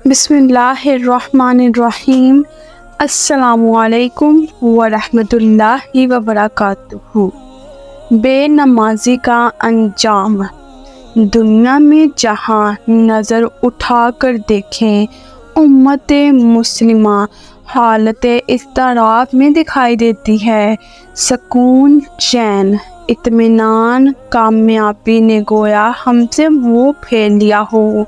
بسم اللہ الرحمن الرحیم۔ السلام علیکم ورحمۃ اللہ وبرکاتہ۔ بے نمازی کا انجام۔ دنیا میں جہاں نظر اٹھا کر دیکھیں، امت مسلمہ حالت اضطراب میں دکھائی دیتی ہے۔ سکون، چین، اطمینان، کامیابی نے گویا ہم سے منہ پھیر لیا ہو۔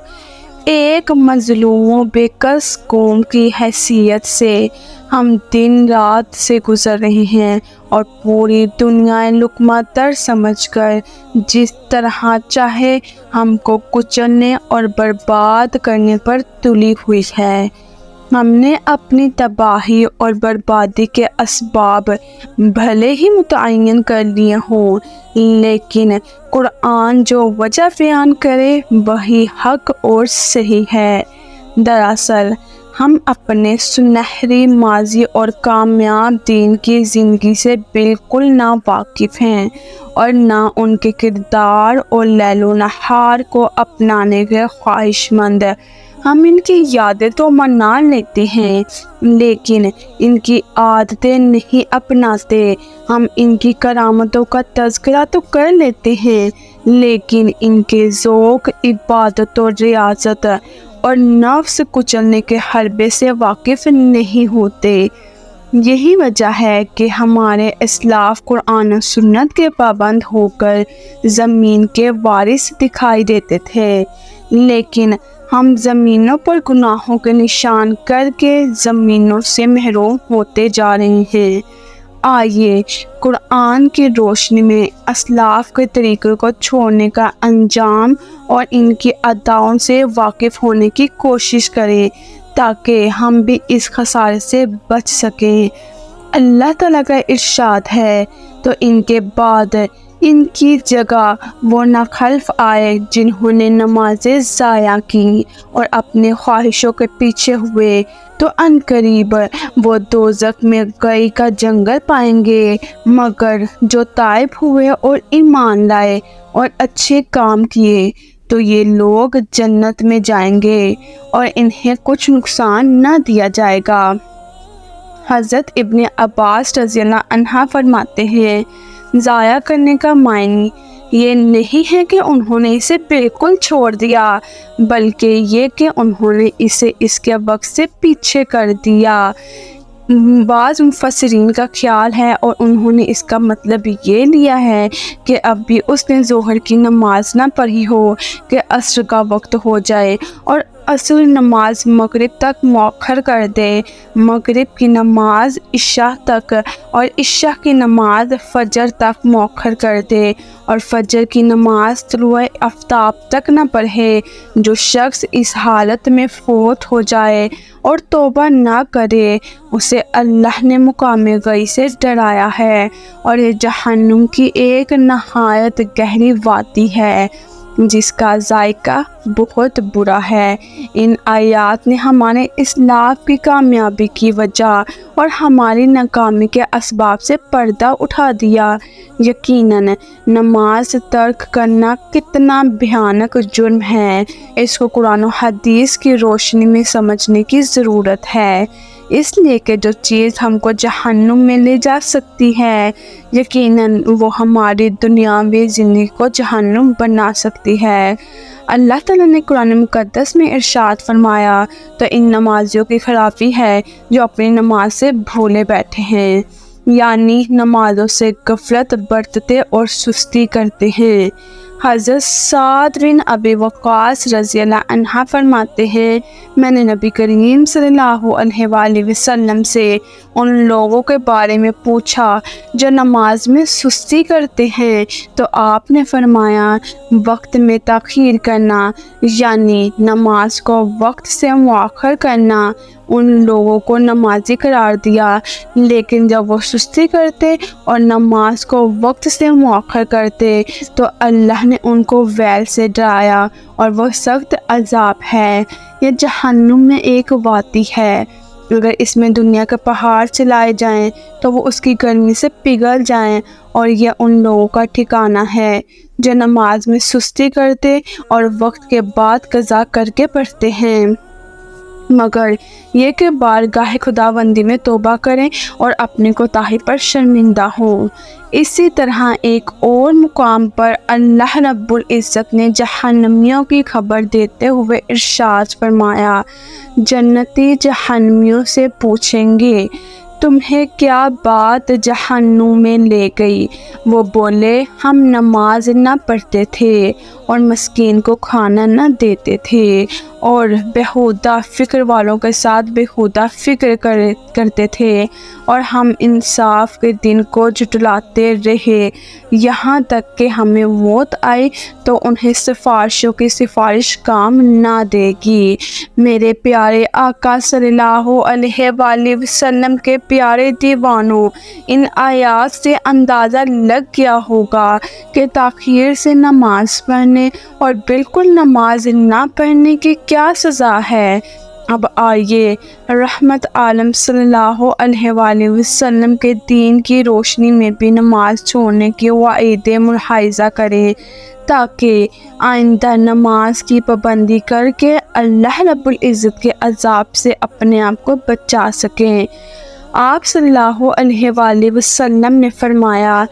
ایک مظلوم و بے کس قوم کی حیثیت سے ہم دن رات سے گزر رہے ہیں اور پوری دنیا لقمہ در سمجھ کر جس طرح چاہے ہم کو کچلنے اور برباد کرنے پر تلی ہوئی ہے۔ ہم نے اپنی تباہی اور بربادی کے اسباب بھلے ہی متعین کر لیے ہوں، لیکن قرآن جو وجہ بیان کرے وہی حق اور صحیح ہے۔ دراصل ہم اپنے سنہری ماضی اور کامیاب دین کی زندگی سے بالکل نا واقف ہیں اور نہ ان کے کردار اور لیل و نہار کو اپنانے کے خواہش مند۔ ہم ان کی یادیں تو منا لیتے ہیں لیکن ان کی عادتیں نہیں اپناتے۔ ہم ان کی کرامتوں کا تذکرہ تو کر لیتے ہیں لیکن ان کے ذوق، عبادت و ریاضت اور نفس کچلنے کے حربے سے واقف نہیں ہوتے۔ یہی وجہ ہے کہ ہمارے اسلاف قرآن و سنت کے پابند ہو کر زمین کے وارث دکھائی دیتے تھے، لیکن ہم زمینوں پر گناہوں کے نشان کر کے زمینوں سے محروم ہوتے جا رہے ہیں۔ آئیے قرآن کی روشنی میں اسلاف کے طریقے کو چھوڑنے کا انجام اور ان کی اداؤں سے واقف ہونے کی کوشش کریں تاکہ ہم بھی اس خسارے سے بچ سکیں۔ اللہ تعالیٰ کا ارشاد ہے، تو ان کے بعد ان کی جگہ وہ ناخلف آئے جنہوں نے نمازیں ضائع کی اور اپنے خواہشوں کے پیچھے ہوئے، تو عنقریب وہ دوزخ میں گئی کا جنگل پائیں گے، مگر جو تائب ہوئے اور ایمان لائے اور اچھے کام کیے تو یہ لوگ جنت میں جائیں گے اور انہیں کچھ نقصان نہ دیا جائے گا۔ حضرت ابن عباس رضی اللہ عنہ فرماتے ہیں، ضائع کرنے کا معنی یہ نہیں ہے کہ انہوں نے اسے بالکل چھوڑ دیا، بلکہ یہ کہ انہوں نے اسے اس کے وقت سے پیچھے کر دیا۔ بعض مفسرین کا خیال ہے اور انہوں نے اس کا مطلب یہ لیا ہے کہ اب بھی اس نے ظہر کی نماز نہ پڑھی ہو کہ عصر کا وقت ہو جائے اور عصر نماز مغرب تک مؤخر کر دے، مغرب کی نماز عشاء تک اور عشاء کی نماز فجر تک مؤخر کر دے اور فجر کی نماز طلوع آفتاب تک نہ پڑھے۔ جو شخص اس حالت میں فوت ہو جائے اور توبہ نہ کرے اسے اللہ نے مقام غی سے ڈرایا ہے اور یہ جہنم کی ایک نہایت گہری وادی ہے جس کا ذائقہ بہت برا ہے۔ ان آیات نے ہمارے اسلاف کی کامیابی کی وجہ اور ہماری ناکامی کے اسباب سے پردہ اٹھا دیا۔ یقیناً نماز ترک کرنا کتنا بھیانک جرم ہے، اس کو قرآن و حدیث کی روشنی میں سمجھنے کی ضرورت ہے، اس لیے کہ جو چیز ہم کو جہنم میں لے جا سکتی ہے یقیناً وہ ہماری دنیاوی زندگی کو جہنم بنا سکتی ہے۔ اللہ تعالیٰ نے قرآن مقدس میں ارشاد فرمایا، تو ان نمازیوں کی خرابی ہے جو اپنی نماز سے بھولے بیٹھے ہیں، یعنی نمازوں سے غفلت برتتے اور سستی کرتے ہیں۔ حضرت سعد بن ابی وقاص رضی اللہ عنہ فرماتے ہیں، میں نے نبی کریم صلی اللہ علیہ وآلہ وسلم سے ان لوگوں کے بارے میں پوچھا جو نماز میں سستی کرتے ہیں، تو آپ نے فرمایا وقت میں تاخیر کرنا، یعنی نماز کو وقت سے مؤخر کرنا۔ ان لوگوں کو نمازی قرار دیا لیکن جب وہ سستی کرتے اور نماز کو وقت سے مؤخر کرتے تو اللہ نے ان کو ویل سے ڈرایا اور وہ سخت عذاب ہے۔ یہ جہنم میں ایک وادی ہے، اگر اس میں دنیا کے پہاڑ چلائے جائیں تو وہ اس کی گرمی سے پگھل جائیں، اور یہ ان لوگوں کا ٹھکانہ ہے جو نماز میں سستی کرتے اور وقت کے بعد قضا کر کے پڑھتے ہیں۔ مگر یہ کہ بارگاہ خداوندی میں توبہ کریں اور اپنی کوتاہی پر شرمندہ ہوں۔ اسی طرح ایک اور مقام پر اللہ رب العزت نے جہنمیوں کی خبر دیتے ہوئے ارشاد فرمایا، جنتی جہنمیوں سے پوچھیں گے تمہیں کیا بات جہنم میں لے گئی؟ وہ بولے، ہم نماز نہ پڑھتے تھے اور مسکین کو کھانا نہ دیتے تھے اور بیہودہ فکر والوں کے ساتھ بیہودہ فکر کرتے تھے اور ہم انصاف کے دن کو جھٹلاتے رہے یہاں تک کہ ہمیں موت آئی تو انہیں سفارشوں کی سفارش کام نہ دے گی۔ میرے پیارے آقا صلی اللہ علیہ وآلہ وسلم کے پیارے دیوانوں، ان آیات سے اندازہ لگ گیا ہوگا کہ تاخیر سے نماز پڑھنے اور بالکل نماز نہ پڑھنے کی کیا سزا ہے۔ اب آئیے رحمت عالم صلی اللہ علیہ وآلہ وسلم کے دین کی روشنی میں بھی نماز چھوڑنے کی وعید ملاحظہ کریں تاکہ آئندہ نماز کی پابندی کر کے اللہ رب العزت کے عذاب سے اپنے آپ کو بچا سکیں۔ آپ صلی اللہ علیہ وآلہ وسلم نے فرمایا،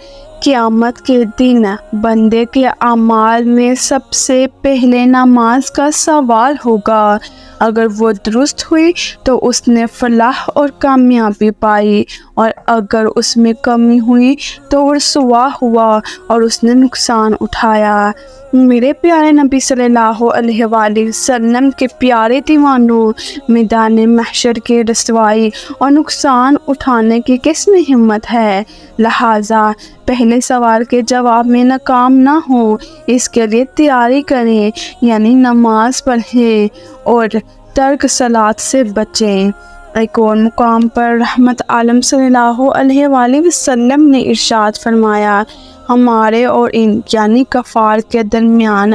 قیامت کے دن بندے کے اعمال میں سب سے پہلے نماز کا سوال ہوگا۔ اگر وہ درست ہوئی تو اس نے فلاح اور کامیابی پائی، اور اگر اس میں کمی ہوئی تو وہ رسوا ہوا اور اس نے نقصان اٹھایا۔ میرے پیارے نبی صلی اللہ علیہ وآلہ وسلم کے پیارے دیوانوں، میدان محشر کے رسوائی اور نقصان اٹھانے کی کس میں ہمت ہے؟ لہٰذا پہلے سوال کے جواب میں ناکام نہ ہو، اس کے لیے تیاری کریں، یعنی نماز پڑھیں اور ترک صلاۃ سے بچیں۔ ایک اور مقام پر رحمت عالم صلی اللہ علیہ وآلہ وسلم نے ارشاد فرمایا، ہمارے اور ان یعنی کفار کے درمیان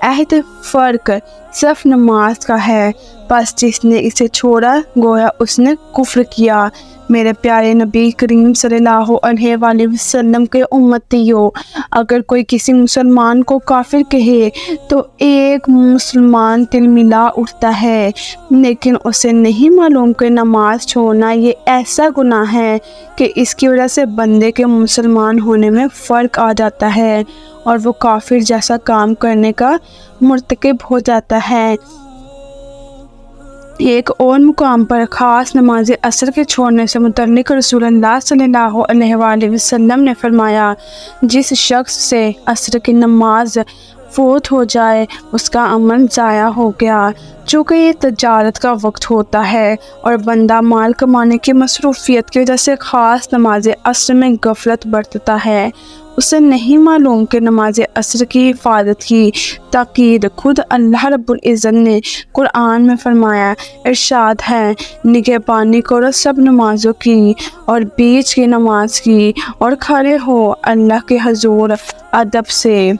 عہد فرق صرف نماز کا ہے، بس جس نے اسے چھوڑا گویا اس نے کفر کیا۔ میرے پیارے نبی کریم صلی اللہ علیہ وآلہ وسلم کے امتیوں، اگر کوئی کسی مسلمان کو کافر کہے تو ایک مسلمان تلملا اٹھتا ہے، لیکن اسے نہیں معلوم کہ نماز چھوڑنا یہ ایسا گناہ ہے کہ اس کی وجہ سے بندے کے مسلمان ہونے میں فرق آ جاتا ہے اور وہ کافر جیسا کام کرنے کا مرتکب ہو جاتا ہے۔ ایک اور مقام پر خاص نماز عصر کے چھوڑنے سے متعلق رسول اللہ صلی اللہ علیہ وآلہ وسلم نے فرمایا، جس شخص سے عصر کی نماز فوت ہو جائے اس کا عمل ضائع ہو گیا۔ چونکہ یہ تجارت کا وقت ہوتا ہے اور بندہ مال کمانے کی مصروفیت کی وجہ سے خاص نماز عصر میں غفلت برتتا ہے، اسے نہیں معلوم کہ نماز عصر کی حفاظت کی تاکید خود اللہ رب العزت نے قرآن میں فرمایا۔ ارشاد ہے، نگہبانی کرو سب نمازوں کی اور بیچ کی نماز کی اور کھڑے ہو اللہ کے حضور ادب سے۔